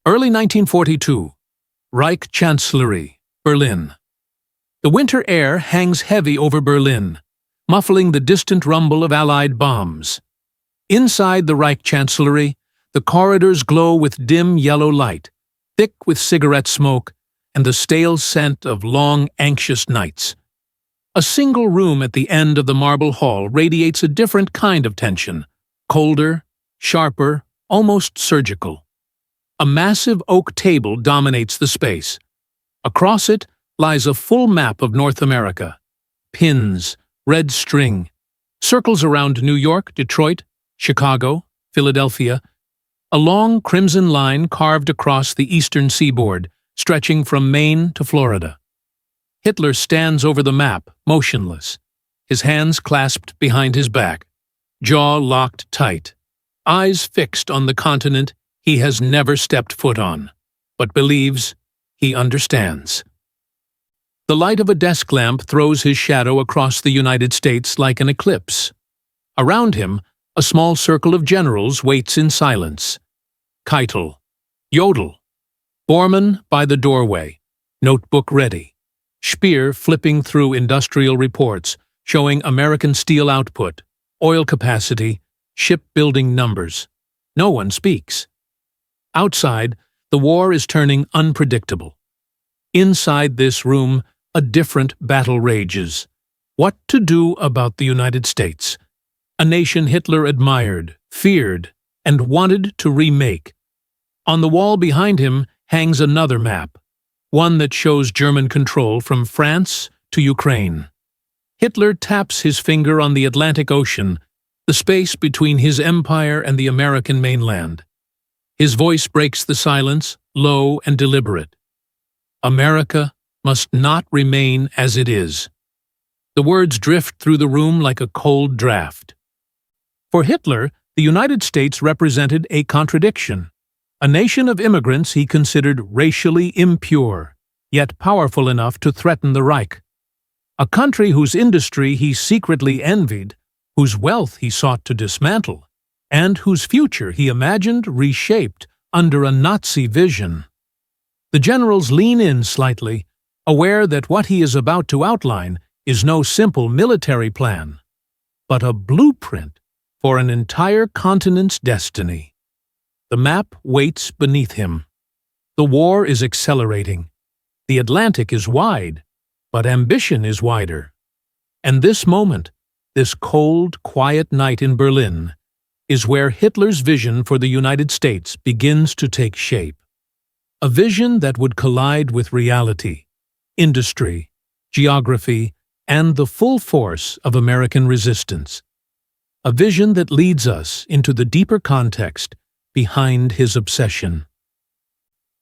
Early 1942. Reich Chancellery, Berlin. The winter air hangs heavy over Berlin, muffling the distant rumble of Allied bombs. Inside the Reich Chancellery, the corridors glow with dim yellow light, thick with cigarette smoke and the stale scent of long, anxious nights. A single room at the end of the marble hall radiates a different kind of tension, colder, sharper, almost surgical. A massive oak table dominates the space. Across it lies a full map of North America. Pins, red string, circles around New York, Detroit, Chicago, Philadelphia, a long crimson line carved across the eastern seaboard, stretching from Maine to Florida. Hitler stands over the map, motionless, his hands clasped behind his back, jaw locked tight, eyes fixed on the continent he has never stepped foot on, but believes he understands. The light of a desk lamp throws his shadow across the United States like an eclipse. Around him, a small circle of generals waits in silence. Keitel, Jodl, Bormann by the doorway, notebook ready. Speer flipping through industrial reports showing American steel output, oil capacity, shipbuilding numbers. No one speaks. Outside, the war is turning unpredictable. Inside this room, a different battle rages. What to do about the United States? A nation Hitler admired, feared, and wanted to remake. On the wall behind him hangs another map, one that shows German control from France to Ukraine. Hitler taps his finger on the Atlantic Ocean, the space between his empire and the American mainland. His voice breaks the silence, low and deliberate. America must not remain as it is. The words drift through the room like a cold draft. For Hitler, the United States represented a contradiction. A nation of immigrants he considered racially impure, yet powerful enough to threaten the Reich. A country whose industry he secretly envied, whose wealth he sought to dismantle, and whose future he imagined reshaped under a Nazi vision. The generals lean in slightly, aware that what he is about to outline is no simple military plan, but a blueprint for an entire continent's destiny. The map waits beneath him. The war is accelerating. The Atlantic is wide, but ambition is wider. And this moment, this cold, quiet night in Berlin, is where Hitler's vision for the United States begins to take shape. A vision that would collide with reality, industry, geography, and the full force of American resistance. A vision that leads us into the deeper context behind his obsession.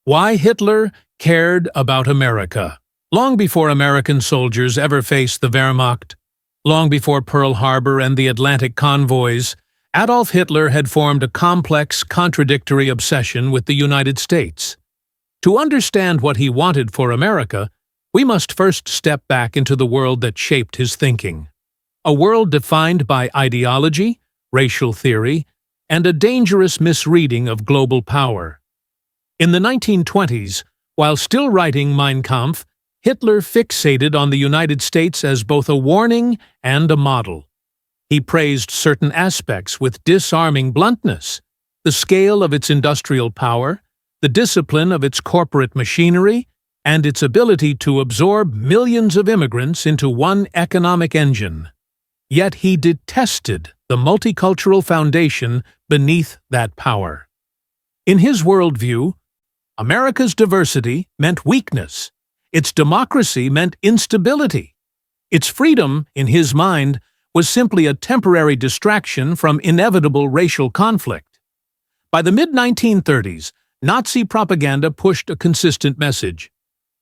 Why Hitler cared about America. Long before American soldiers ever faced the Wehrmacht, long before Pearl Harbor and the Atlantic convoys, Adolf Hitler had formed a complex, contradictory obsession with the United States. To understand what he wanted for America, we must first step back into the world that shaped his thinking. A world defined by ideology, racial theory, and a dangerous misreading of global power. In the 1920s, while still writing Mein Kampf, Hitler fixated on the United States as both a warning and a model. He praised certain aspects with disarming bluntness: the scale of its industrial power, the discipline of its corporate machinery, and its ability to absorb millions of immigrants into one economic engine. Yet he detested the multicultural foundation beneath that power. In his worldview, America's diversity meant weakness. Its democracy meant instability. Its freedom, in his mind, was simply a temporary distraction from inevitable racial conflict. By the mid-1930s, Nazi propaganda pushed a consistent message.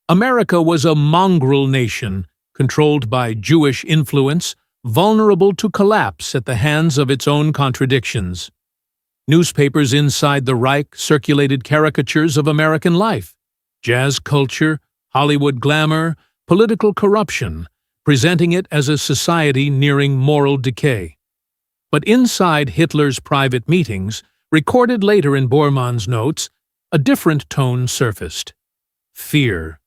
America was a mongrel nation, controlled by Jewish influence, vulnerable to collapse at the hands of its own contradictions. Newspapers inside the Reich circulated caricatures of American life, jazz culture, Hollywood glamour, political corruption, presenting it as a society nearing moral decay. But inside Hitler's private meetings, recorded later in Bormann's notes, a different tone surfaced. Fear.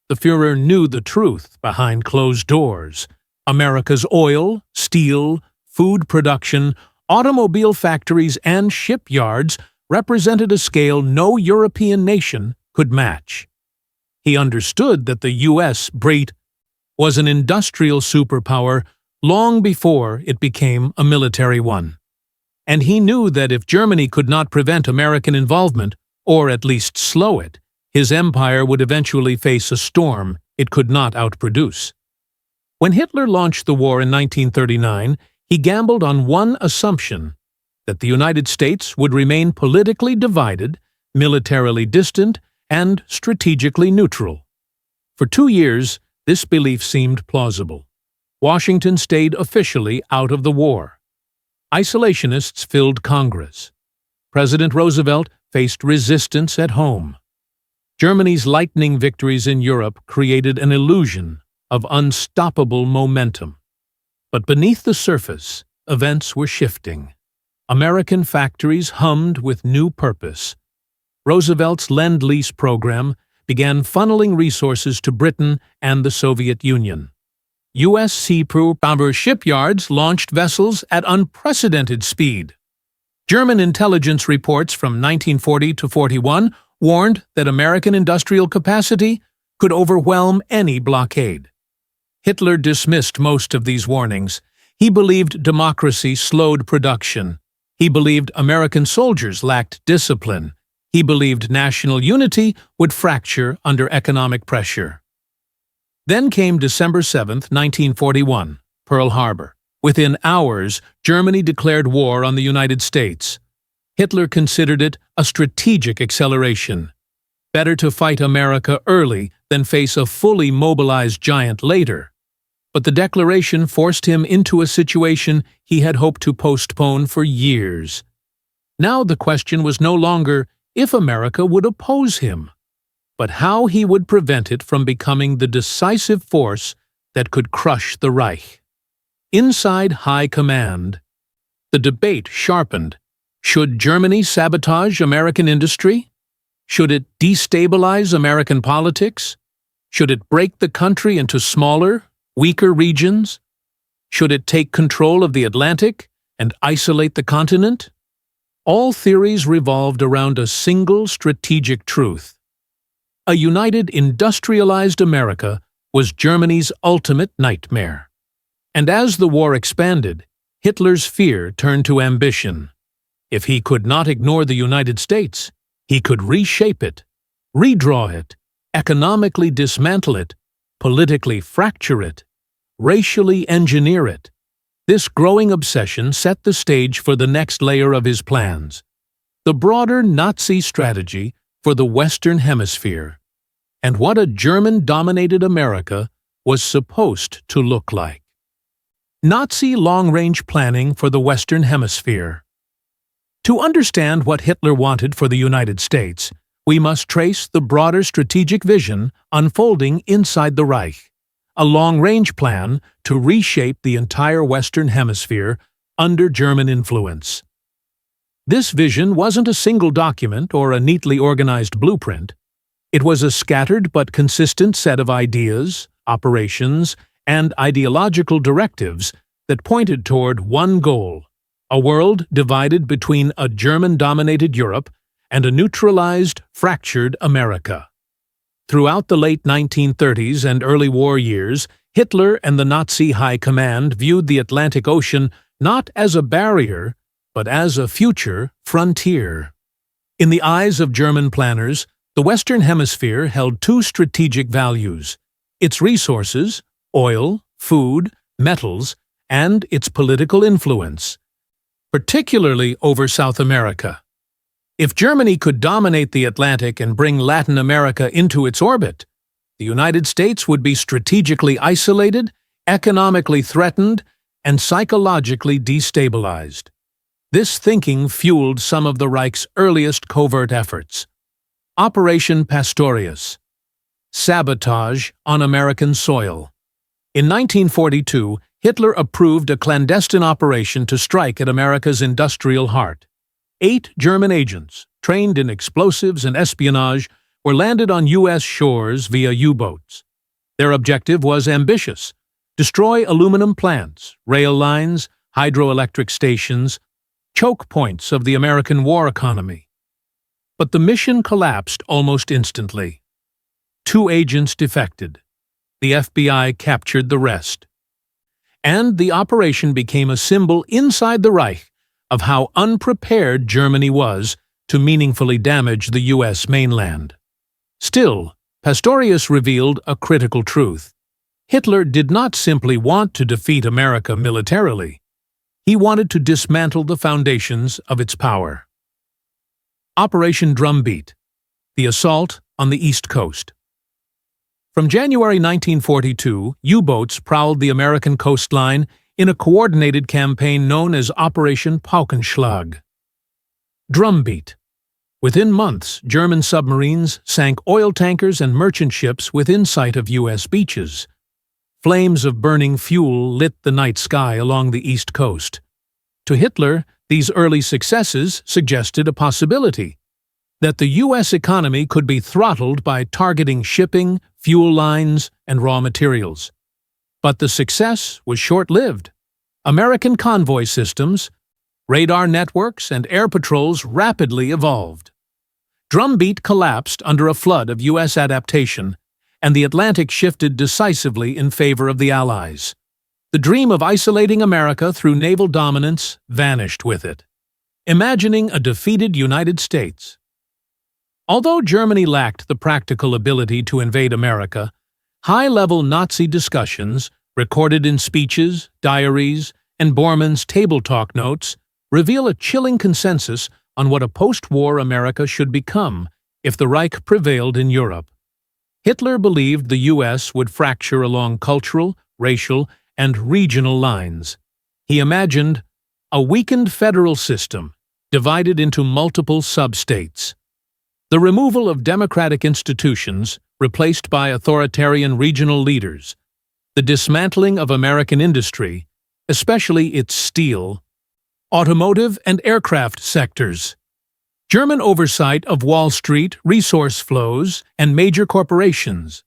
The Führer knew the truth behind closed doors. America's oil, steel, food production, automobile factories, and shipyards represented a scale no European nation could match. He understood that the U.S. was an industrial superpower long before it became a military one. And he knew that if Germany could not prevent American involvement, or at least slow it, his empire would eventually face a storm it could not outproduce. When Hitler launched the war in 1939, he gambled on one assumption: that the United States would remain politically divided, militarily distant, and strategically neutral. For 2 years, this belief seemed plausible. Washington stayed officially out of the war. Isolationists filled Congress. President Roosevelt faced resistance at home. Germany's lightning victories in Europe created an illusion of unstoppable momentum. But beneath the surface, events were shifting. American factories hummed with new purpose. Roosevelt's Lend-Lease program began funneling resources to Britain and the Soviet Union. U.S. seapower shipyards launched vessels at unprecedented speed. German intelligence reports from 1940 to 41 warned that American industrial capacity could overwhelm any blockade. Hitler dismissed most of these warnings. He believed democracy slowed production. He believed American soldiers lacked discipline. He believed national unity would fracture under economic pressure. Then came December 7, 1941, Pearl Harbor. Within hours, Germany declared war on the United States. Hitler considered it a strategic acceleration. Better to fight America early than face a fully mobilized giant later. But the declaration forced him into a situation he had hoped to postpone for years. Now the question was no longer if America would oppose him, but how he would prevent it from becoming the decisive force that could crush the Reich. Inside High Command, the debate sharpened. Should Germany sabotage American industry? Should it destabilize American politics? Should it break the country into smaller, weaker regions? Should it take control of the Atlantic and isolate the continent? All theories revolved around a single strategic truth. A united, industrialized America was Germany's ultimate nightmare. And as the war expanded, Hitler's fear turned to ambition. If he could not ignore the United States, he could reshape it, redraw it, economically dismantle it, politically fracture it, racially engineer it. This growing obsession set the stage for the next layer of his plans, the broader Nazi strategy for the Western Hemisphere, and what a German-dominated America was supposed to look like. Nazi long-range planning for the Western Hemisphere. To understand what Hitler wanted for the United States, we must trace the broader strategic vision unfolding inside the Reich, a long-range plan to reshape the entire Western Hemisphere under German influence. This vision wasn't a single document or a neatly organized blueprint. It was a scattered but consistent set of ideas, operations, and ideological directives that pointed toward one goal: a world divided between a German-dominated Europe and a neutralized, fractured America. Throughout the late 1930s and early war years, Hitler and the Nazi High Command viewed the Atlantic Ocean not as a barrier, but as a future frontier. In the eyes of German planners, the Western Hemisphere held two strategic values: its resources, oil, food, metals, and its political influence, particularly over South America. If Germany could dominate the Atlantic and bring Latin America into its orbit, the United States would be strategically isolated, economically threatened, and psychologically destabilized. This thinking fueled some of the Reich's earliest covert efforts. Operation Pastorius. Sabotage on American soil. In 1942, Hitler approved a clandestine operation to strike at America's industrial heart. 8 German agents, trained in explosives and espionage, were landed on U.S. shores via U-boats. Their objective was ambitious: destroy aluminum plants, rail lines, hydroelectric stations, choke points of the American war economy. But the mission collapsed almost instantly. 2 agents defected. The FBI captured the rest. And the operation became a symbol inside the Reich of how unprepared Germany was to meaningfully damage the U.S. mainland. Still, Pastorius revealed a critical truth. Hitler did not simply want to defeat America militarily. He wanted to dismantle the foundations of its power. Operation Drumbeat, the assault on the East Coast. From January 1942, U-boats prowled the American coastline in a coordinated campaign known as Operation Paukenschlag. Drumbeat. Within months, German submarines sank oil tankers and merchant ships within sight of U.S. beaches. Flames of burning fuel lit the night sky along the East Coast. To Hitler, these early successes suggested a possibility: that the U.S. economy could be throttled by targeting shipping, fuel lines, and raw materials. But the success was short-lived. American convoy systems, radar networks, and air patrols rapidly evolved. Drumbeat collapsed under a flood of U.S. adaptation, and the Atlantic shifted decisively in favor of the Allies. The dream of isolating America through naval dominance vanished with it. Imagining a defeated United States. Although Germany lacked the practical ability to invade America, high-level Nazi discussions, recorded in speeches, diaries, and Bormann's table talk notes, reveal a chilling consensus on what a post-war America should become if the Reich prevailed in Europe. Hitler believed the U.S. would fracture along cultural, racial, and regional lines. He imagined a weakened federal system, divided into multiple sub-states. The removal of democratic institutions, replaced by authoritarian regional leaders. The dismantling of American industry, especially its steel, automotive, and aircraft sectors. German oversight of Wall Street, resource flows, and major corporations.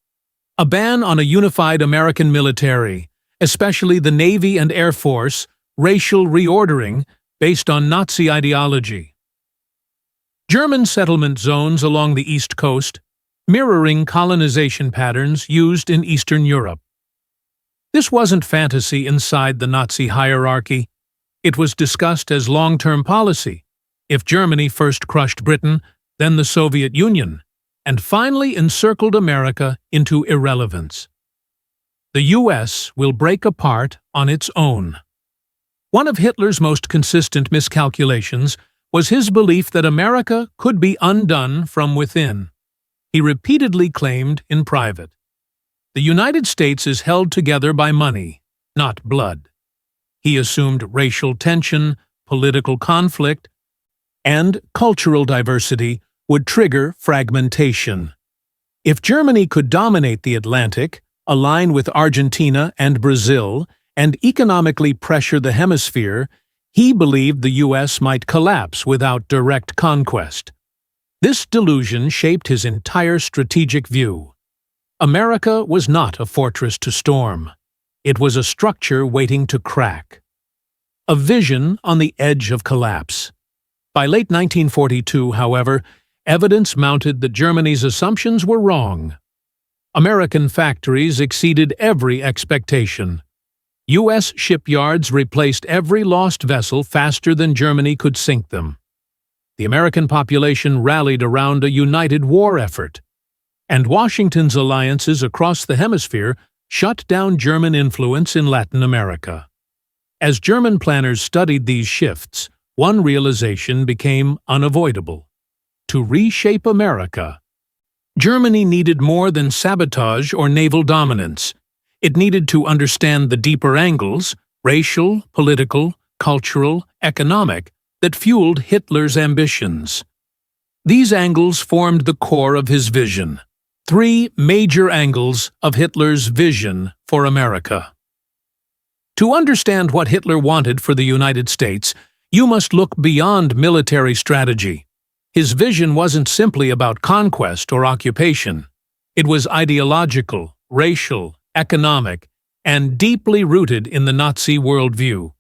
A ban on a unified American military, especially the Navy and Air Force, racial reordering based on Nazi ideology. German settlement zones along the East Coast, mirroring colonization patterns used in Eastern Europe. This wasn't fantasy inside the Nazi hierarchy. It was discussed as long-term policy. If Germany first crushed Britain, then the Soviet Union, and finally encircled America into irrelevance. The U.S. will break apart on its own. One of Hitler's most consistent miscalculations was his belief that America could be undone from within. He repeatedly claimed in private, "The United States is held together by money, not blood." He assumed racial tension, political conflict, and cultural diversity would trigger fragmentation. If Germany could dominate the Atlantic, align with Argentina and Brazil, and economically pressure the hemisphere, he believed the U.S. might collapse without direct conquest. This delusion shaped his entire strategic view. America was not a fortress to storm. It was a structure waiting to crack. A vision on the edge of collapse. By late 1942, however, evidence mounted that Germany's assumptions were wrong. American factories exceeded every expectation. U.S. shipyards replaced every lost vessel faster than Germany could sink them. The American population rallied around a united war effort, and Washington's alliances across the hemisphere shut down German influence in Latin America. As German planners studied these shifts, one realization became unavoidable: to reshape America. Germany needed more than sabotage or naval dominance. It needed to understand the deeper angles, racial, political, cultural, economic, that fueled Hitler's ambitions. These angles formed the core of his vision. 3 major angles of Hitler's vision for America. To understand what Hitler wanted for the United States, you must look beyond military strategy. His vision wasn't simply about conquest or occupation. It was ideological, racial, economic, and deeply rooted in the Nazi worldview.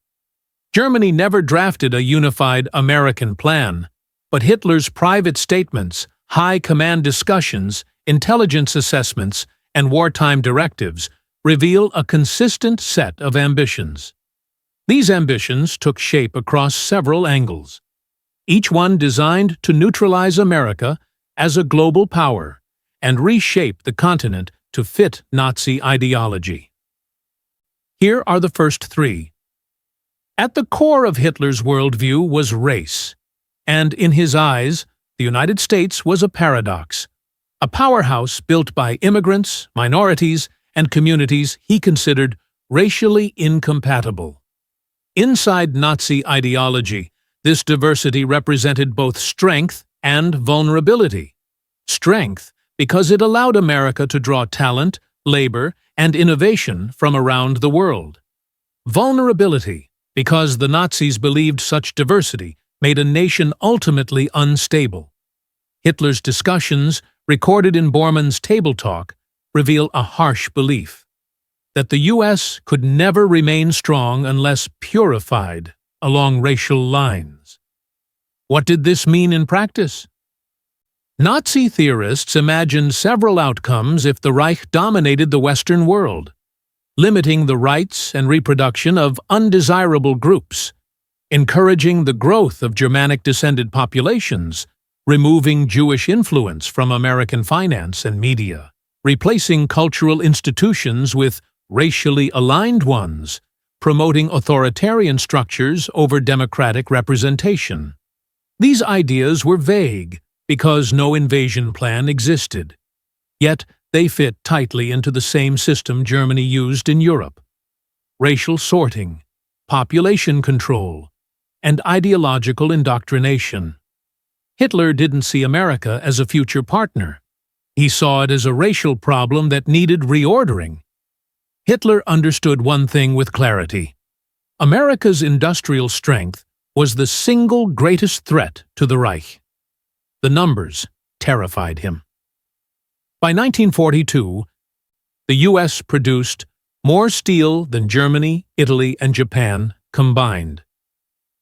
Germany never drafted a unified American plan, but Hitler's private statements, high command discussions, intelligence assessments, and wartime directives reveal a consistent set of ambitions. These ambitions took shape across several angles, each one designed to neutralize America as a global power and reshape the continent to fit Nazi ideology. Here are the first three. At the core of Hitler's worldview was race, and in his eyes, the United States was a paradox, a powerhouse built by immigrants, minorities, and communities he considered racially incompatible. Inside Nazi ideology, this diversity represented both strength and vulnerability. Strength because it allowed America to draw talent, labor, and innovation from around the world. Vulnerability because the Nazis believed such diversity made a nation ultimately unstable. Hitler's discussions, recorded in Bormann's Table Talk, reveal a harsh belief that the U.S. could never remain strong unless purified along racial lines. What did this mean in practice? Nazi theorists imagined several outcomes if the Reich dominated the Western world, limiting the rights and reproduction of undesirable groups, encouraging the growth of Germanic-descended populations, removing Jewish influence from American finance and media, replacing cultural institutions with racially aligned ones, promoting authoritarian structures over democratic representation. These ideas were vague because no invasion plan existed. Yet they fit tightly into the same system Germany used in Europe: racial sorting, population control, and ideological indoctrination. Hitler didn't see America as a future partner. He saw it as a racial problem that needed reordering. Hitler understood one thing with clarity: America's industrial strength was the single greatest threat to the Reich. The numbers terrified him. By 1942, the U.S. produced more steel than Germany, Italy, and Japan combined.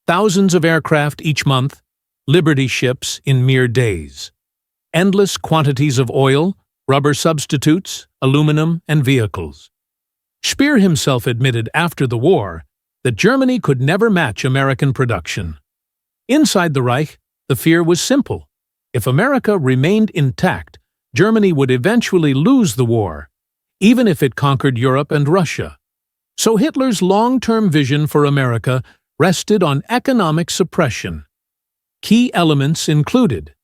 Thousands of aircraft each month, Liberty ships in mere days. Endless quantities of oil, rubber substitutes, aluminum, and vehicles. Speer himself admitted after the war that Germany could never match American production. Inside the Reich, the fear was simple. If America remained intact, Germany would eventually lose the war, even if it conquered Europe and Russia. So Hitler's long-term vision for America rested on economic suppression. Key elements included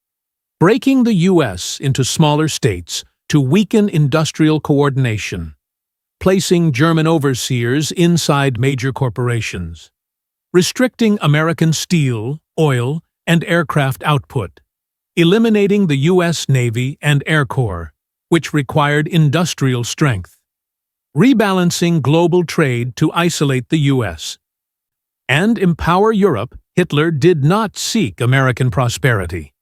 breaking the U.S. into smaller states to weaken industrial coordination, placing German overseers inside major corporations, restricting American steel, oil, and aircraft output, eliminating the U.S. Navy and Air Corps, which required industrial strength, rebalancing global trade to isolate the U.S., and empower Europe. Hitler did not seek American prosperity.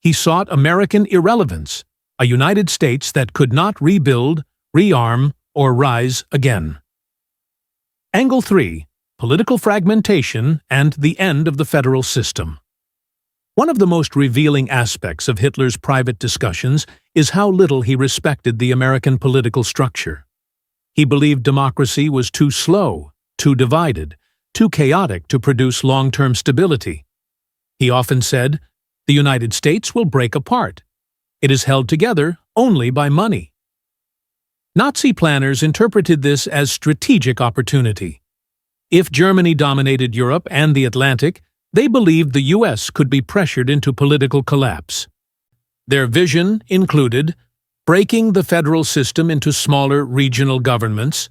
He sought American irrelevance, a United States that could not rebuild, rearm, or rise again. Angle 3. Political fragmentation and the end of the federal system. One of the most revealing aspects of Hitler's private discussions is how little he respected the American political structure. He believed democracy was too slow, too divided, too chaotic to produce long-term stability. He often said, "The United States will break apart. It is held together only by money." Nazi planners interpreted this as strategic opportunity. If Germany dominated Europe and the Atlantic, they believed the U.S. could be pressured into political collapse. Their vision included breaking the federal system into smaller regional governments,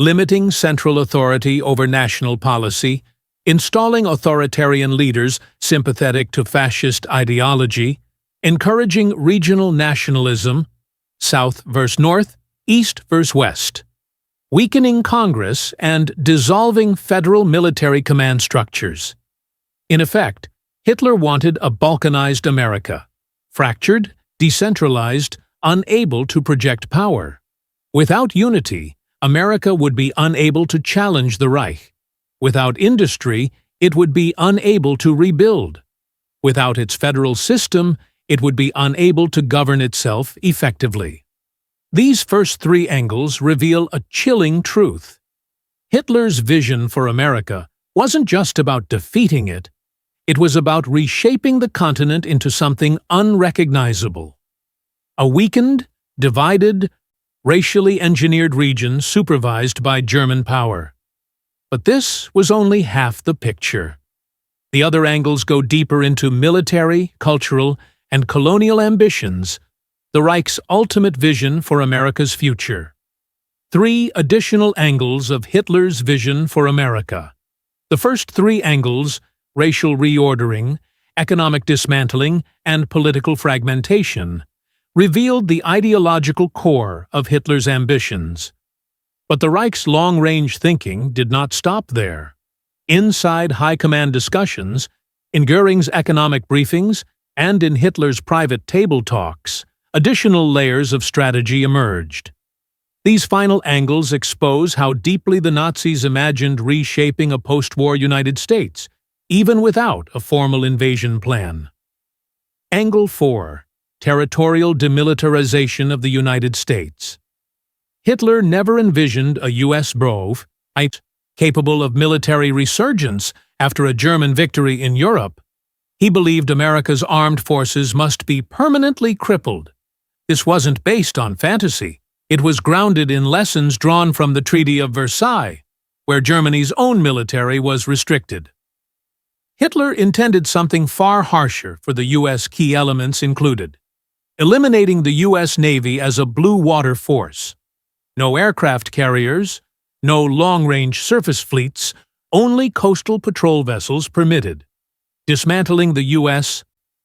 limiting central authority over national policy, installing authoritarian leaders sympathetic to fascist ideology, encouraging regional nationalism, South versus North, East versus West, weakening Congress, and dissolving federal military command structures. In effect, Hitler wanted a balkanized America, fractured, decentralized, unable to project power. Without unity, America would be unable to challenge the Reich. Without industry, it would be unable to rebuild. Without its federal system, it would be unable to govern itself effectively. These first three angles reveal a chilling truth. Hitler's vision for America wasn't just about defeating it. It was about reshaping the continent into something unrecognizable. A weakened, divided, racially engineered region supervised by German power. But this was only half the picture. The other angles go deeper into military, cultural, and colonial ambitions, the Reich's ultimate vision for America's future. Three additional angles of Hitler's vision for America. The first three angles, racial reordering, economic dismantling, and political fragmentation, revealed the ideological core of Hitler's ambitions. But the Reich's long-range thinking did not stop there. Inside high command discussions, in Göring's economic briefings, and in Hitler's private table talks, additional layers of strategy emerged. These final angles expose how deeply the Nazis imagined reshaping a post-war United States, even without a formal invasion plan. Angle 4. Territorial demilitarization of the United States. Hitler never envisioned a U.S. Brove, capable of military resurgence after a German victory in Europe. He believed America's armed forces must be permanently crippled. This wasn't based on fantasy. It was grounded in lessons drawn from the Treaty of Versailles, where Germany's own military was restricted. Hitler intended something far harsher for the U.S. Key elements included eliminating the U.S. Navy as a blue water force. No aircraft carriers, no long-range surface fleets, only coastal patrol vessels permitted. Dismantling the U.S.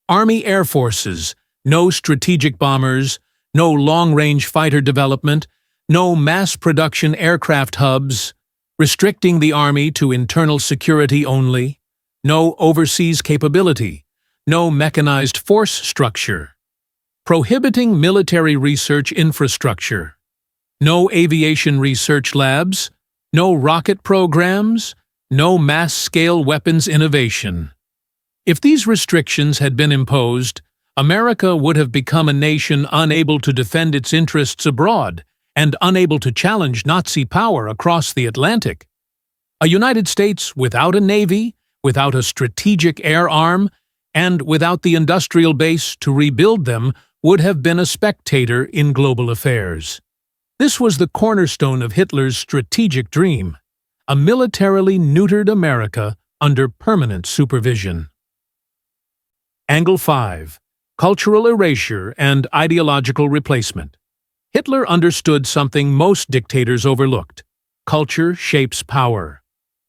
Army Air Forces, no strategic bombers, no long-range fighter development, no mass-production aircraft hubs, restricting the Army to internal security only, no overseas capability, no mechanized force structure, prohibiting military research infrastructure, no aviation research labs, no rocket programs, no mass-scale weapons innovation. If these restrictions had been imposed, America would have become a nation unable to defend its interests abroad and unable to challenge Nazi power across the Atlantic. A United States without a navy, without a strategic air arm, and without the industrial base to rebuild them would have been a spectator in global affairs. This was the cornerstone of Hitler's strategic dream, a militarily neutered America under permanent supervision. Angle 5. Cultural erasure and ideological replacement. Hitler understood something most dictators overlooked. Culture shapes power.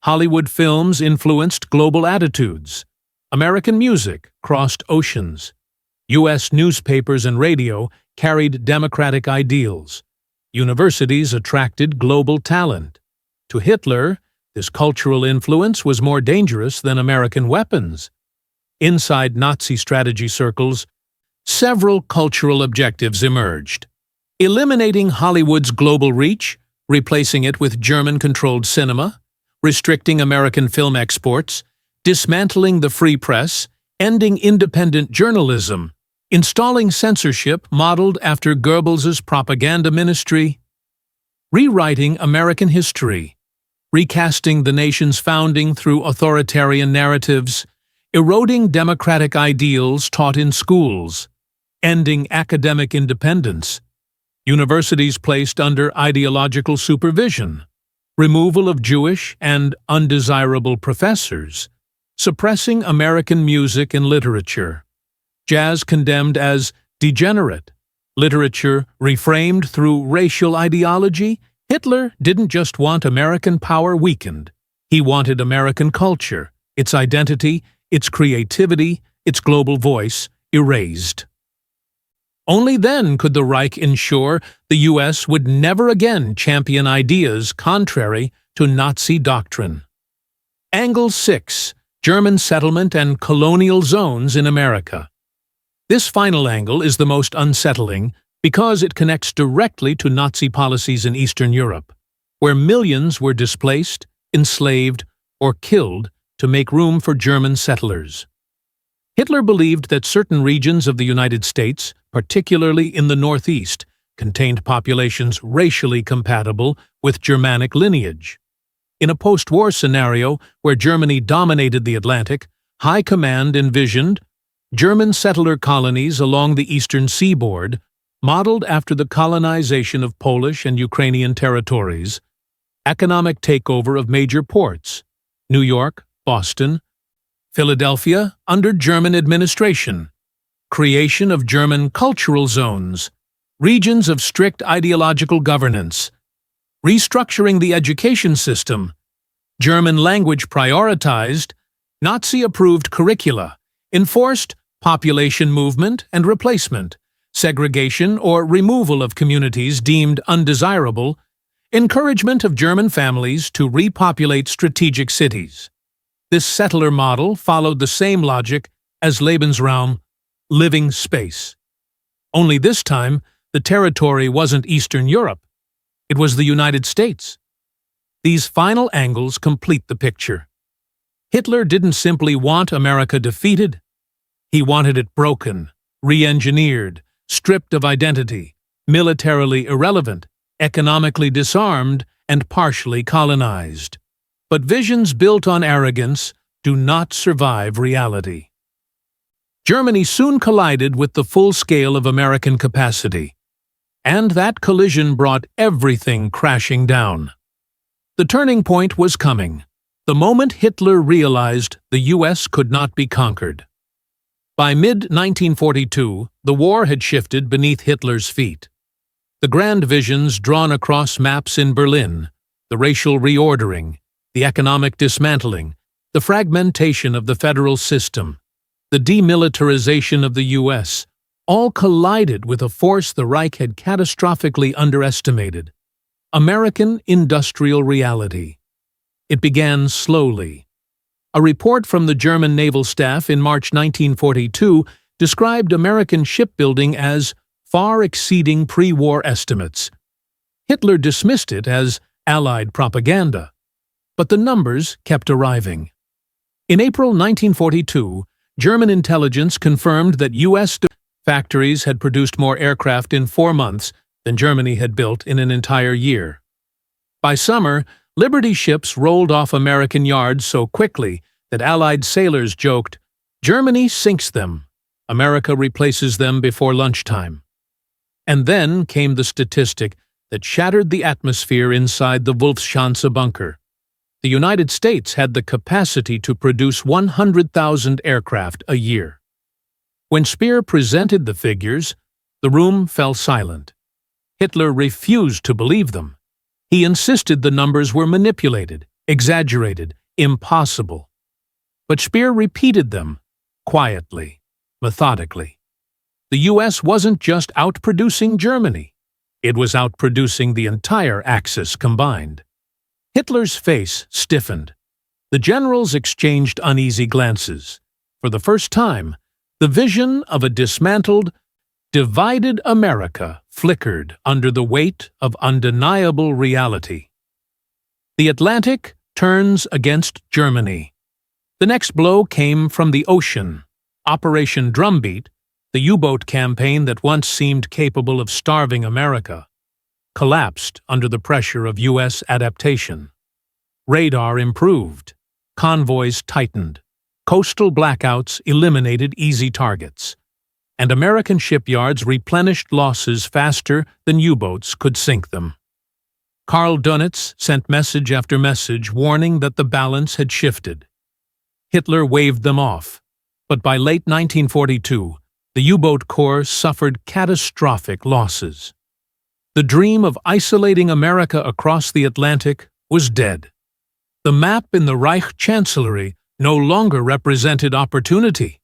Hollywood films influenced global attitudes. American music crossed oceans. U.S. newspapers and radio carried democratic ideals. Universities attracted global talent. To Hitler, this cultural influence was more dangerous than American weapons. Inside Nazi strategy circles, several cultural objectives emerged. Eliminating Hollywood's global reach, replacing it with German-controlled cinema, restricting American film exports, dismantling the free press, ending independent journalism, installing censorship modeled after Goebbels's propaganda ministry, rewriting American history, recasting the nation's founding through authoritarian narratives, eroding democratic ideals taught in schools, ending academic independence, universities placed under ideological supervision, removal of Jewish and undesirable professors, suppressing American music and literature, jazz condemned as degenerate, literature reframed through racial ideology. Hitler didn't just want American power weakened. He wanted American culture, its identity, its creativity, its global voice erased. Only then could the Reich ensure the U.S. would never again champion ideas contrary to Nazi doctrine. Angle 6. German settlement and colonial zones in America. This final angle is the most unsettling because it connects directly to Nazi policies in Eastern Europe, where millions were displaced, enslaved, or killed to make room for German settlers. Hitler believed that certain regions of the United States, particularly in the Northeast, contained populations racially compatible with Germanic lineage. In a post-war scenario where Germany dominated the Atlantic, High Command envisioned German settler colonies along the eastern seaboard, modeled after the colonization of Polish and Ukrainian territories, economic takeover of major ports, New York, Boston, Philadelphia under German administration, creation of German cultural zones, regions of strict ideological governance, restructuring the education system, German language prioritized, Nazi-approved curricula, enforced population movement and replacement, segregation or removal of communities deemed undesirable, encouragement of German families to repopulate strategic cities. This settler model followed the same logic as Lebensraum, living space. Only this time, the territory wasn't Eastern Europe. It was the United States. These final angles complete the picture. Hitler didn't simply want America defeated. He wanted it broken, re-engineered, stripped of identity, militarily irrelevant, economically disarmed, and partially colonized. But visions built on arrogance do not survive reality. Germany soon collided with the full scale of American capacity, and that collision brought everything crashing down. The turning point was coming, the moment Hitler realized the U.S. could not be conquered. By mid-1942, the war had shifted beneath Hitler's feet. The grand visions drawn across maps in Berlin, the racial reordering, the economic dismantling, the fragmentation of the federal system, the demilitarization of the U.S., all collided with a force the Reich had catastrophically underestimated: American industrial reality. It began slowly. A report from the German Naval Staff in March 1942 described American shipbuilding as far exceeding pre-war estimates. Hitler dismissed it as Allied propaganda. But the numbers kept arriving. In April 1942, German intelligence confirmed that U.S. factories had produced more aircraft in 4 months than Germany had built in an entire year. By summer, Liberty ships rolled off American yards so quickly that Allied sailors joked, "Germany sinks them. America replaces them before lunchtime." And then came the statistic that shattered the atmosphere inside the Wolfschanze bunker. The United States had the capacity to produce 100,000 aircraft a year. When Speer presented the figures, the room fell silent. Hitler refused to believe them. He insisted the numbers were manipulated, exaggerated, impossible. But Speer repeated them, quietly, methodically. The U.S. wasn't just outproducing Germany. It was outproducing the entire Axis combined. Hitler's face stiffened. The generals exchanged uneasy glances. For the first time, the vision of a dismantled, divided America flickered under the weight of undeniable reality. The Atlantic turns against Germany. The next blow came from the ocean. Operation Drumbeat, the U-boat campaign that once seemed capable of starving America, collapsed under the pressure of U.S. adaptation. Radar improved. Convoys tightened. Coastal blackouts eliminated easy targets. And American shipyards replenished losses faster than U-boats could sink them. Karl Dönitz sent message after message warning that the balance had shifted. Hitler waved them off. But by late 1942, the U-boat corps suffered catastrophic losses. The dream of isolating America across the Atlantic was dead. The map in the Reich Chancellery no longer represented opportunity.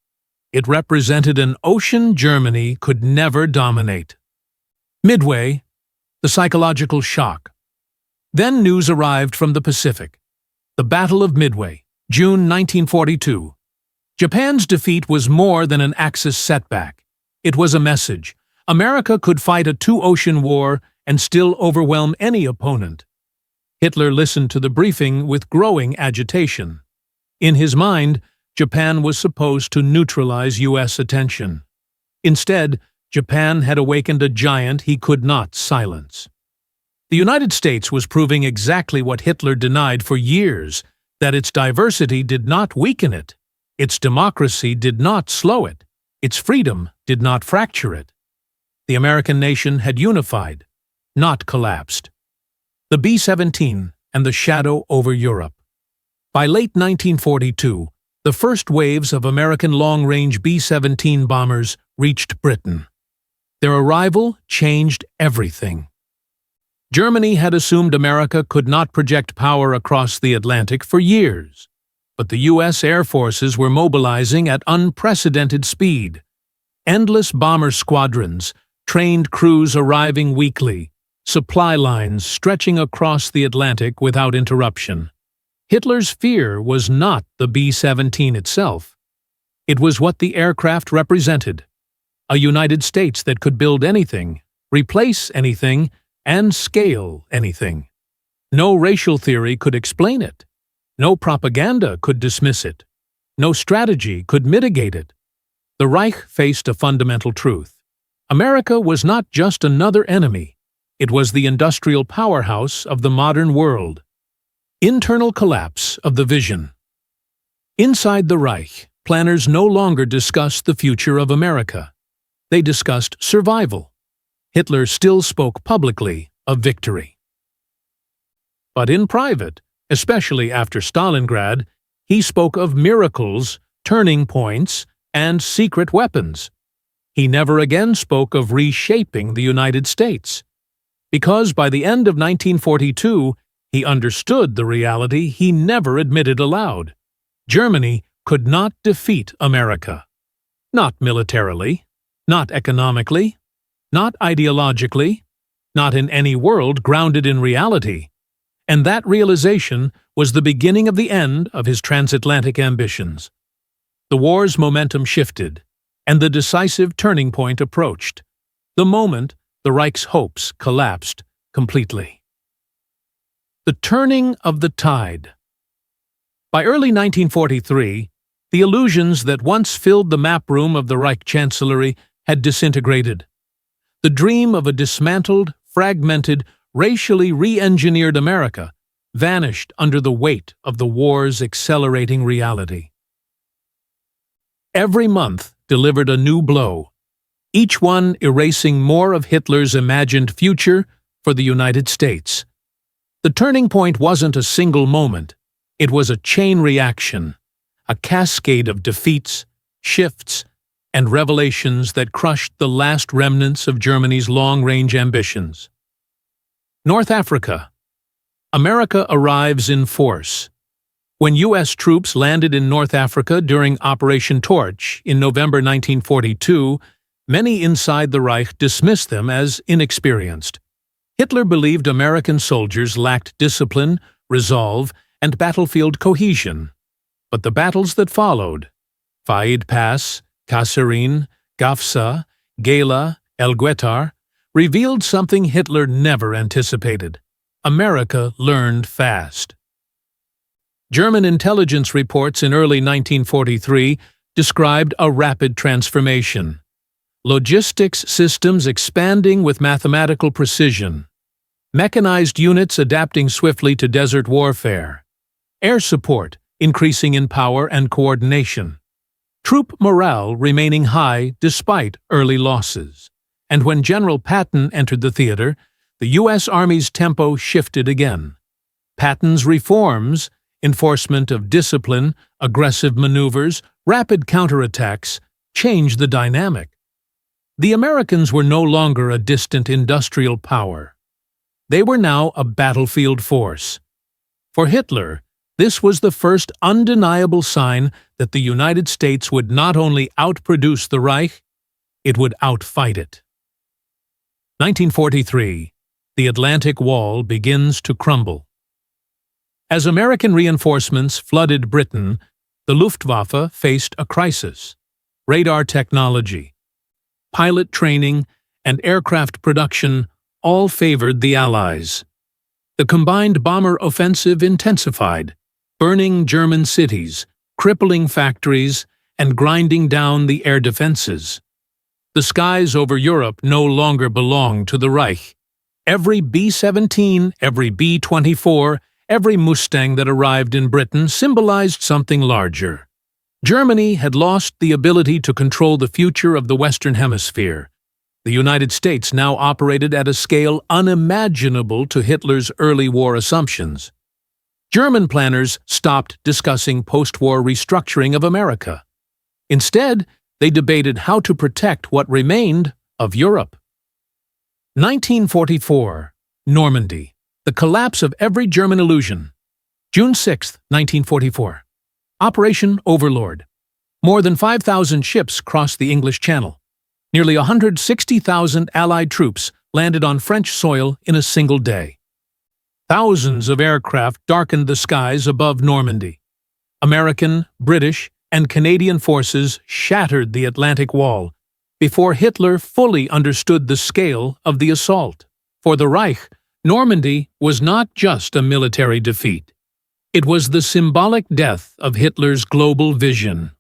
It represented an ocean Germany could never dominate. Midway, the psychological shock. Then news arrived from the Pacific. The Battle of Midway, June 1942. Japan's defeat was more than an Axis setback. It was a message. America could fight a two-ocean war and still overwhelm any opponent. Hitler listened to the briefing with growing agitation. In his mind, Japan was supposed to neutralize U.S. attention. Instead, Japan had awakened a giant he could not silence. The United States was proving exactly what Hitler denied for years, that its diversity did not weaken it, its democracy did not slow it, its freedom did not fracture it. The American nation had unified, not collapsed. The B-17 and the shadow over Europe. By late 1942, the first waves of American long-range B-17 bombers reached Britain. Their arrival changed everything. Germany had assumed America could not project power across the Atlantic for years, but the U.S. Air Forces were mobilizing at unprecedented speed. Endless bomber squadrons, trained crews arriving weekly, supply lines stretching across the Atlantic without interruption. Hitler's fear was not the B-17 itself. It was what the aircraft represented. A United States that could build anything, replace anything, and scale anything. No racial theory could explain it. No propaganda could dismiss it. No strategy could mitigate it. The Reich faced a fundamental truth. America was not just another enemy. It was the industrial powerhouse of the modern world. Internal collapse of the vision. Inside the Reich, planners no longer discussed the future of America. They discussed survival. Hitler still spoke publicly of victory. But in private, especially after Stalingrad, he spoke of miracles, turning points, and secret weapons. He never again spoke of reshaping the United States. Because by the end of 1942, he understood the reality he never admitted aloud. Germany could not defeat America. Not militarily, not economically, not ideologically, not in any world grounded in reality. And that realization was the beginning of the end of his transatlantic ambitions. The war's momentum shifted, and the decisive turning point approached. The moment the Reich's hopes collapsed completely. The turning of the tide. By early 1943, the illusions that once filled the map room of the Reich Chancellery had disintegrated. The dream of a dismantled, fragmented, racially re-engineered America vanished under the weight of the war's accelerating reality. Every month delivered a new blow, each one erasing more of Hitler's imagined future for the United States. The turning point wasn't a single moment. It was a chain reaction, a cascade of defeats, shifts, and revelations that crushed the last remnants of Germany's long-range ambitions. North Africa. America arrives in force. When U.S. troops landed in North Africa during Operation Torch in November 1942, many inside the Reich dismissed them as inexperienced. Hitler believed American soldiers lacked discipline, resolve, and battlefield cohesion. But the battles that followed, Faid Pass, Kasserine, Gafsa, Gela, El Guetar, revealed something Hitler never anticipated. America learned fast. German intelligence reports in early 1943 described a rapid transformation. Logistics systems expanding with mathematical precision. Mechanized units adapting swiftly to desert warfare. Air support increasing in power and coordination. Troop morale remaining high despite early losses. And when General Patton entered the theater, the U.S. Army's tempo shifted again. Patton's reforms, enforcement of discipline, aggressive maneuvers, rapid counterattacks, changed the dynamic. The Americans were no longer a distant industrial power. They were now a battlefield force. For Hitler, this was the first undeniable sign that the United States would not only outproduce the Reich, it would outfight it. 1943. The Atlantic Wall begins to crumble. As American reinforcements flooded Britain, the Luftwaffe faced a crisis. Radar technology, pilot training, and aircraft production all favored the Allies. The combined bomber offensive intensified, burning German cities, crippling factories, and grinding down the air defenses. The skies over Europe no longer belonged to the Reich. Every B-17, every B-24, every Mustang that arrived in Britain symbolized something larger. Germany had lost the ability to control the future of the Western Hemisphere. The United States now operated at a scale unimaginable to Hitler's early war assumptions. German planners stopped discussing post-war restructuring of America. Instead, they debated how to protect what remained of Europe. 1944. Normandy. The collapse of every German illusion. June 6, 1944. Operation Overlord. More than 5,000 ships crossed the English Channel. Nearly 160,000 Allied troops landed on French soil in a single day. Thousands of aircraft darkened the skies above Normandy. American, British, and Canadian forces shattered the Atlantic Wall before Hitler fully understood the scale of the assault. For the Reich, Normandy was not just a military defeat. It was the symbolic death of Hitler's global vision.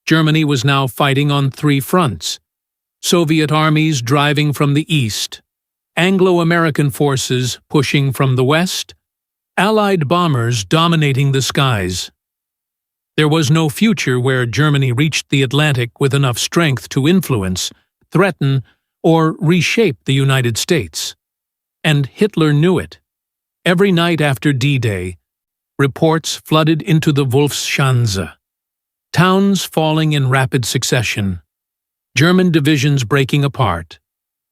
Germany was now fighting on three fronts: Soviet armies driving from the east, Anglo-American forces pushing from the west, Allied bombers dominating the skies. There was no future where Germany reached the Atlantic with enough strength to influence, threaten, or reshape the United States. And Hitler knew it. Every night after D-Day, reports flooded into the Wolfschanze. Towns falling in rapid succession. German divisions breaking apart.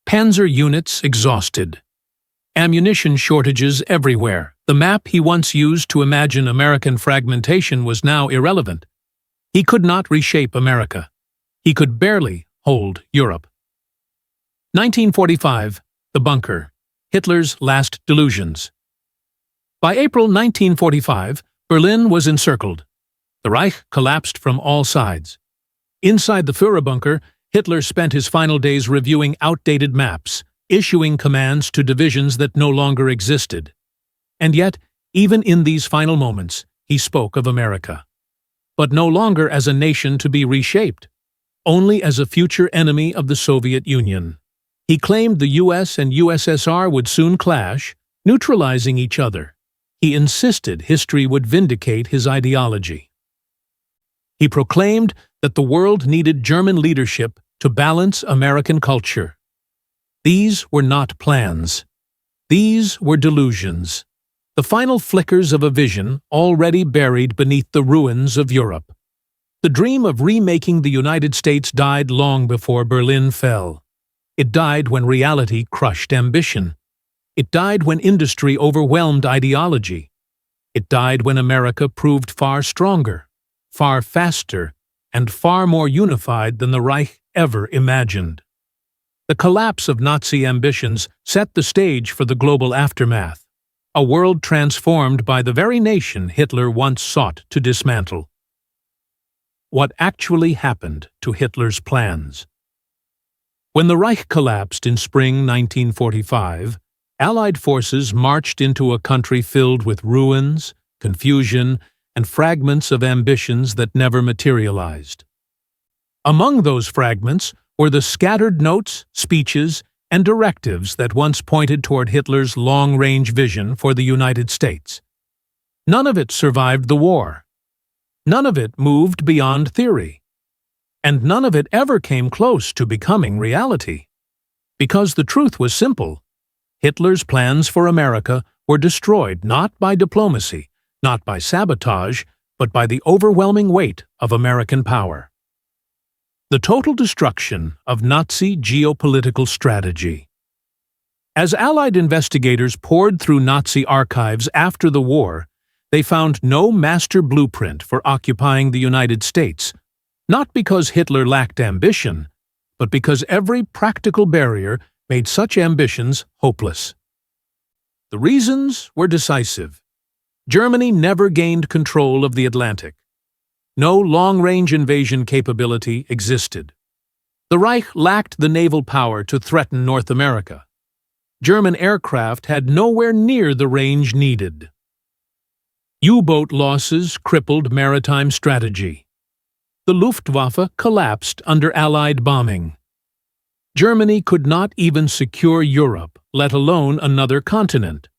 Panzer units exhausted. Ammunition shortages everywhere. The map he once used to imagine American fragmentation was now irrelevant. He could not reshape America. He could barely hold Europe. 1945. The bunker. Hitler's last delusions. By April 1945, Berlin was encircled. The Reich collapsed from all sides. Inside the Führerbunker, Hitler spent his final days reviewing outdated maps, issuing commands to divisions that no longer existed. And yet, even in these final moments, he spoke of America. But no longer as a nation to be reshaped, only as a future enemy of the Soviet Union. He claimed the US and USSR would soon clash, neutralizing each other. He insisted history would vindicate his ideology. He proclaimed that the world needed German leadership to balance American culture. These were not plans. These were delusions, the final flickers of a vision already buried beneath the ruins of Europe. The dream of remaking the United States died long before Berlin fell. It died when reality crushed ambition. It died when industry overwhelmed ideology. It died when America proved far stronger, far faster, and far more unified than the Reich ever imagined. The collapse of Nazi ambitions set the stage for the global aftermath, a world transformed by the very nation Hitler once sought to dismantle. What actually happened to Hitler's plans? When the Reich collapsed in spring 1945, Allied forces marched into a country filled with ruins, confusion, and fragments of ambitions that never materialized. Among those fragments were the scattered notes, speeches, and directives that once pointed toward Hitler's long-range vision for the United States. None of it survived the war. None of it moved beyond theory. And none of it ever came close to becoming reality. Because the truth was simple. Hitler's plans for America were destroyed not by diplomacy, not by sabotage, but by the overwhelming weight of American power. The total destruction of Nazi geopolitical strategy. As Allied investigators poured through Nazi archives after the war, they found no master blueprint for occupying the United States, not because Hitler lacked ambition, but because every practical barrier made such ambitions hopeless. The reasons were decisive. Germany never gained control of the Atlantic. No long-range invasion capability existed. The Reich lacked the naval power to threaten North America. German aircraft had nowhere near the range needed. U-boat losses crippled maritime strategy. The Luftwaffe collapsed under Allied bombing. Germany could not even secure Europe, let alone another continent.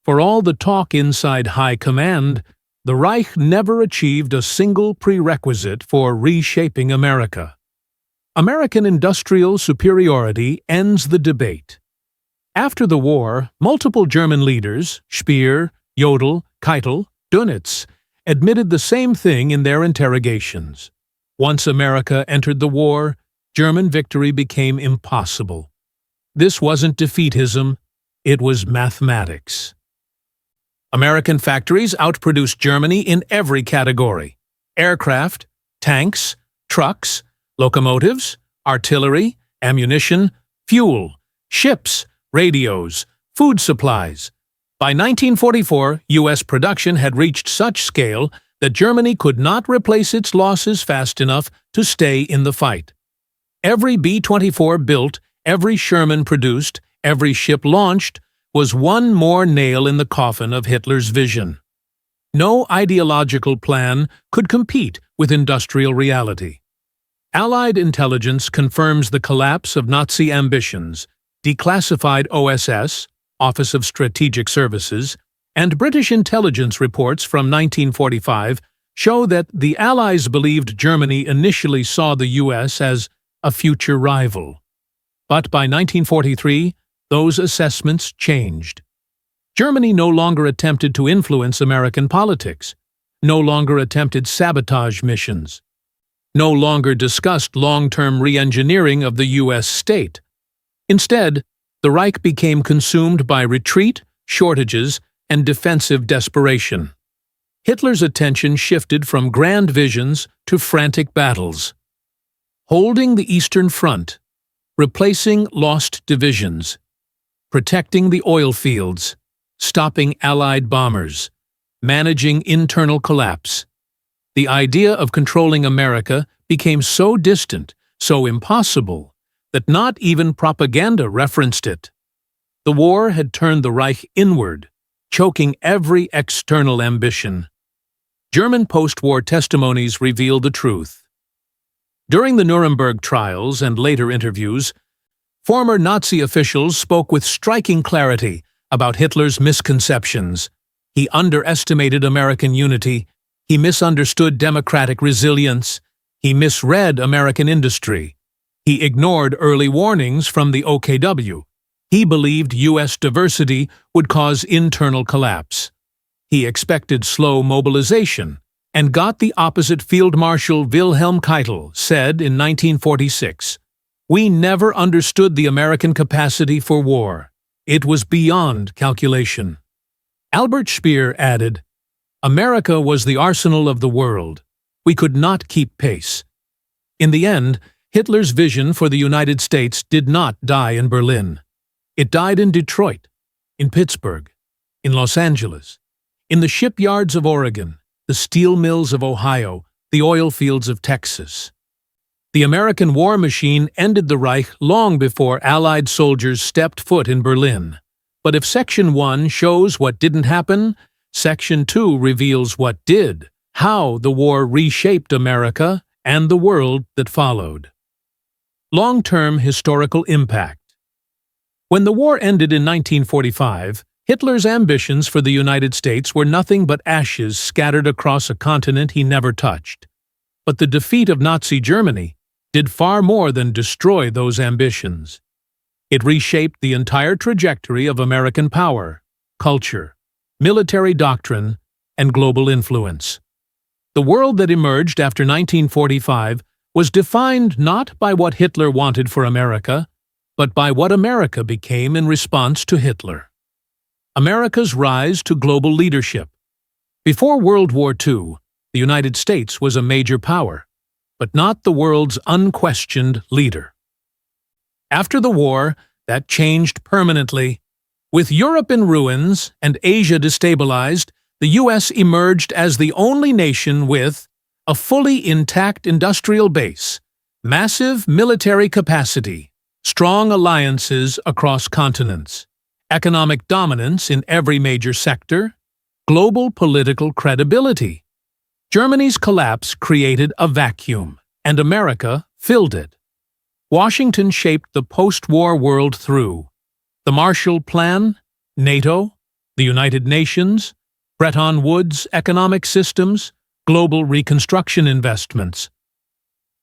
For all the talk inside high command, the Reich never achieved a single prerequisite for reshaping America. American industrial superiority ends the debate. After the war, multiple German leaders, Speer, Jodl, Keitel, Dönitz, admitted the same thing in their interrogations. Once America entered the war, German victory became impossible. This wasn't defeatism, it was mathematics. American factories outproduced Germany in every category: aircraft, tanks, trucks, locomotives, artillery, ammunition, fuel, ships, radios, food supplies. By 1944, U.S. production had reached such scale that Germany could not replace its losses fast enough to stay in the fight. Every B-24 built, every Sherman produced, every ship launched was one more nail in the coffin of Hitler's vision. No ideological plan could compete with industrial reality. Allied intelligence confirms the collapse of Nazi ambitions. Declassified OSS, Office of Strategic Services, and British intelligence reports from 1945 show that the Allies believed Germany initially saw the U.S. as a future rival. But by 1943, those assessments changed. Germany no longer attempted to influence American politics, no longer attempted sabotage missions, no longer discussed long-term re-engineering of the U.S. state. Instead, the Reich became consumed by retreat, shortages, and defensive desperation. Hitler's attention shifted from grand visions to frantic battles. Holding the Eastern Front, replacing lost divisions, protecting the oil fields, stopping Allied bombers, managing internal collapse. The idea of controlling America became so distant, so impossible, that not even propaganda referenced it. The war had turned the Reich inward, choking every external ambition. German post-war testimonies reveal the truth. During the Nuremberg trials and later interviews, former Nazi officials spoke with striking clarity about Hitler's misconceptions. He underestimated American unity, he misunderstood democratic resilience, he misread American industry. He ignored early warnings from the OKW. He believed U.S. diversity would cause internal collapse. He expected slow mobilization, and got the opposite. Field Marshal Wilhelm Keitel said in 1946, "We never understood the American capacity for war. It was beyond calculation." Albert Speer added, "America was the arsenal of the world. We could not keep pace." In the end, Hitler's vision for the United States did not die in Berlin. It died in Detroit, in Pittsburgh, in Los Angeles, in the shipyards of Oregon, the steel mills of Ohio, the oil fields of Texas. The American war machine ended the Reich long before Allied soldiers stepped foot in Berlin. But if Section 1 shows what didn't happen, Section 2 reveals what did, how the war reshaped America and the world that followed. Long-term historical impact. When the war ended in 1945, Hitler's ambitions for the United States were nothing but ashes scattered across a continent he never touched. But the defeat of Nazi Germany did far more than destroy those ambitions. It reshaped the entire trajectory of American power, culture, military doctrine, and global influence. The world that emerged after 1945 was defined not by what Hitler wanted for America, but by what America became in response to Hitler. America's rise to global leadership. Before World War II, the United States was a major power, but not the world's unquestioned leader. After the war, that changed permanently. With Europe in ruins and Asia destabilized, the U.S. emerged as the only nation with a fully intact industrial base, massive military capacity, strong alliances across continents, economic dominance in every major sector, global political credibility. Germany's collapse created a vacuum, and America filled it. Washington shaped the post-war world through the Marshall Plan, NATO, the United Nations, Bretton Woods economic systems, global reconstruction investments.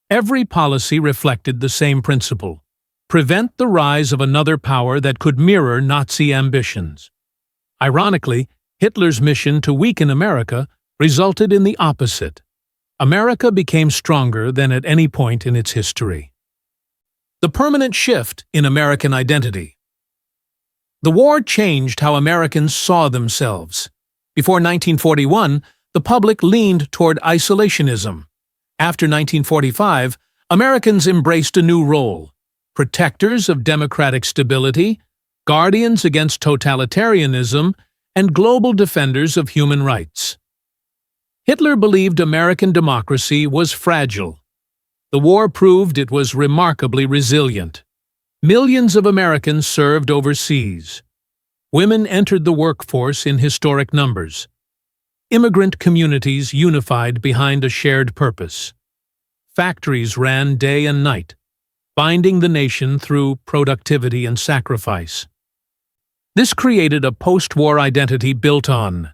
Every policy reflected the same principle: prevent the rise of another power that could mirror Nazi ambitions. Ironically, Hitler's mission to weaken America resulted in the opposite. America became stronger than at any point in its history. The permanent shift in American identity. The war changed how Americans saw themselves. Before 1941, the public leaned toward isolationism. After 1945, Americans embraced a new role: protectors of democratic stability, guardians against totalitarianism, and global defenders of human rights. Hitler believed American democracy was fragile. The war proved it was remarkably resilient. Millions of Americans served overseas. Women entered the workforce in historic numbers. Immigrant communities unified behind a shared purpose. Factories ran day and night, binding the nation through productivity and sacrifice. This created a post-war identity built on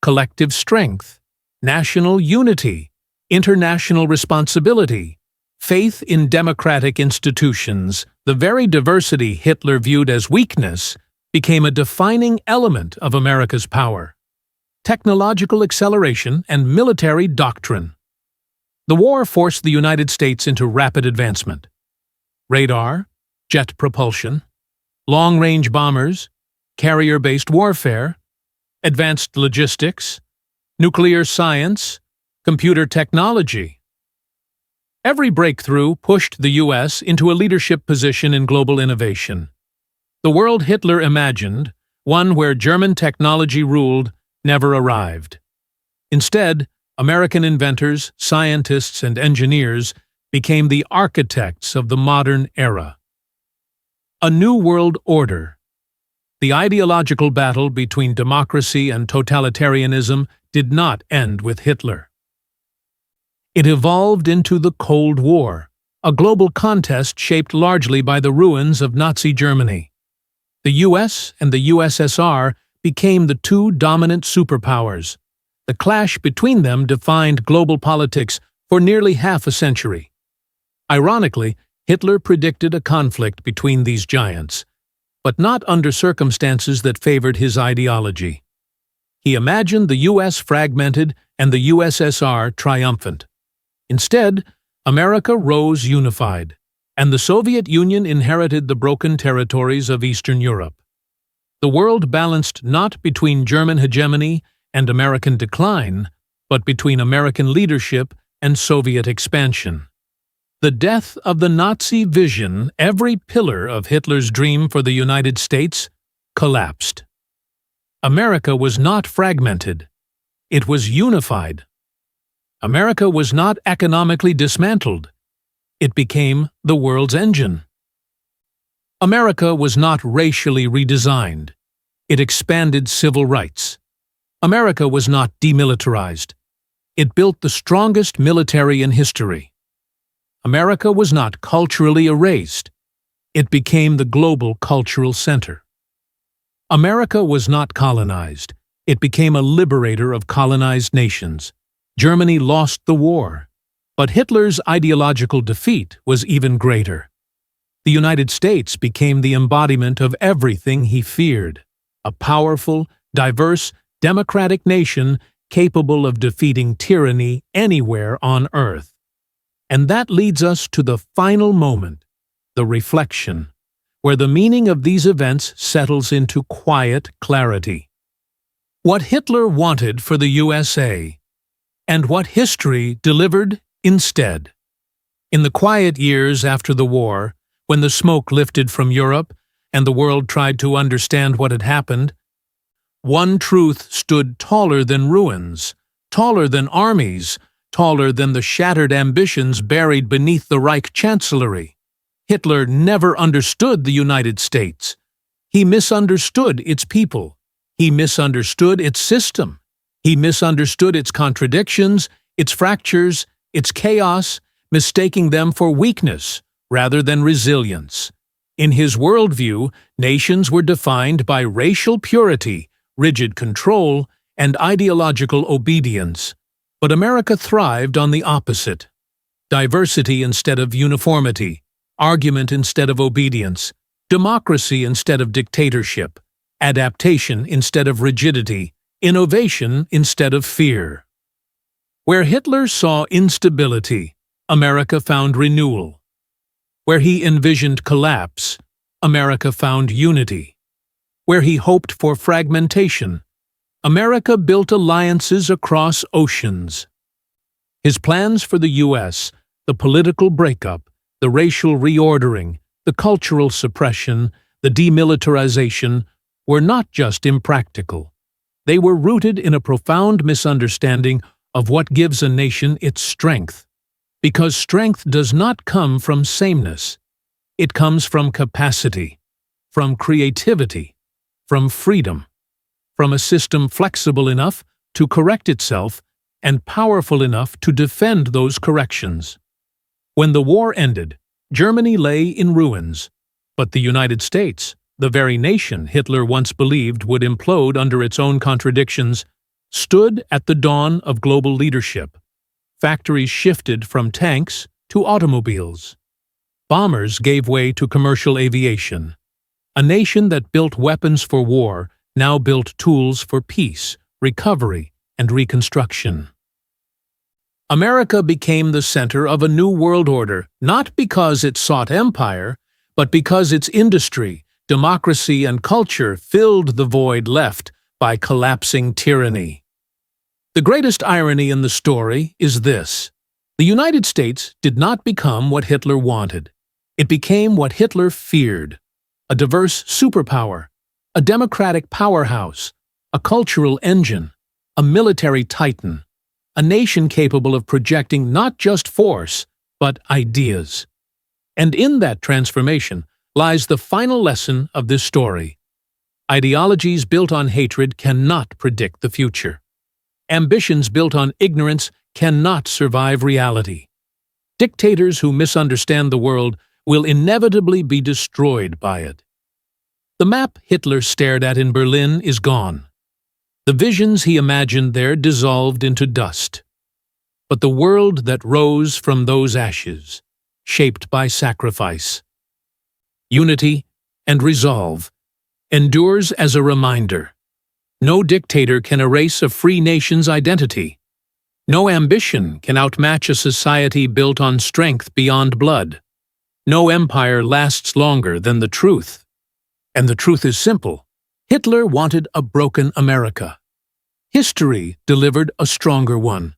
collective strength, national unity, international responsibility, faith in democratic institutions. The very diversity Hitler viewed as weakness became a defining element of America's power. Technological acceleration and military doctrine. The war forced the United States into rapid advancement. Radar, jet propulsion, long-range bombers, carrier-based warfare, advanced logistics, nuclear science, computer technology. Every breakthrough pushed the U.S. into a leadership position in global innovation. The world Hitler imagined, one where German technology ruled, never arrived. Instead, American inventors, scientists, and engineers became the architects of the modern era. A new world order. The ideological battle between democracy and totalitarianism did not end with Hitler. It evolved into the Cold War, a global contest shaped largely by the ruins of Nazi Germany. The US and the USSR became the two dominant superpowers. The clash between them defined global politics for nearly half a century. Ironically, Hitler predicted a conflict between these giants, but not under circumstances that favored his ideology. He imagined the US fragmented and the USSR triumphant. Instead, America rose unified, and the Soviet Union inherited the broken territories of Eastern Europe. The world balanced not between German hegemony and American decline, but between American leadership and Soviet expansion. The death of the Nazi vision, every pillar of Hitler's dream for the United States, collapsed. America was not fragmented. It was unified. America was not economically dismantled. It became the world's engine. America was not racially redesigned. It expanded civil rights. America was not demilitarized. It built the strongest military in history. America was not culturally erased. It became the global cultural center. America was not colonized. It became a liberator of colonized nations. Germany lost the war, but Hitler's ideological defeat was even greater. The United States became the embodiment of everything he feared: a powerful, diverse, democratic nation capable of defeating tyranny anywhere on Earth. And that leads us to the final moment, the reflection, where the meaning of these events settles into quiet clarity. What Hitler wanted for the USA, and what history delivered instead. In the quiet years after the war, when the smoke lifted from Europe and the world tried to understand what had happened, One truth stood taller than ruins, taller than armies, taller than the shattered ambitions buried beneath the Reich Chancellery. Hitler never understood the United States. He misunderstood its people. He misunderstood its system. He misunderstood its contradictions, its fractures, its chaos, mistaking them for weakness rather than resilience. In his worldview, nations were defined by racial purity, rigid control, and ideological obedience. But America thrived on the opposite. Diversity instead of uniformity, argument instead of obedience, democracy instead of dictatorship, adaptation instead of rigidity, innovation instead of fear. Where Hitler saw instability, America found renewal. Where he envisioned collapse, America found unity. Where he hoped for fragmentation, America built alliances across oceans. His plans for the U.S., the political breakup, the racial reordering, the cultural suppression, the demilitarization, were not just impractical. They were rooted in a profound misunderstanding of what gives a nation its strength. Because strength does not come from sameness. It comes from capacity, from creativity, from freedom, from a system flexible enough to correct itself and powerful enough to defend those corrections. When the war ended, Germany lay in ruins, but the United States, the very nation Hitler once believed would implode under its own contradictions, stood at the dawn of global leadership. Factories shifted from tanks to automobiles. Bombers gave way to commercial aviation. A nation that built weapons for war now built tools for peace, recovery, and reconstruction. America became the center of a new world order, not because it sought empire, but because its industry, democracy, and culture filled the void left by collapsing tyranny. The greatest irony in the story is this: the United States did not become what Hitler wanted. It became what Hitler feared: a diverse superpower, a democratic powerhouse, a cultural engine, a military titan, a nation capable of projecting not just force, but ideas. And in that transformation lies the final lesson of this story. Ideologies built on hatred cannot predict the future. Ambitions built on ignorance cannot survive reality. Dictators who misunderstand the world will inevitably be destroyed by it. The map Hitler stared at in Berlin is gone. The visions he imagined there dissolved into dust. But the world that rose from those ashes, shaped by sacrifice, unity, and resolve, endures as a reminder. No dictator can erase a free nation's identity. No ambition can outmatch a society built on strength beyond blood. No empire lasts longer than the truth. And the truth is simple. Hitler wanted a broken America. History delivered a stronger one.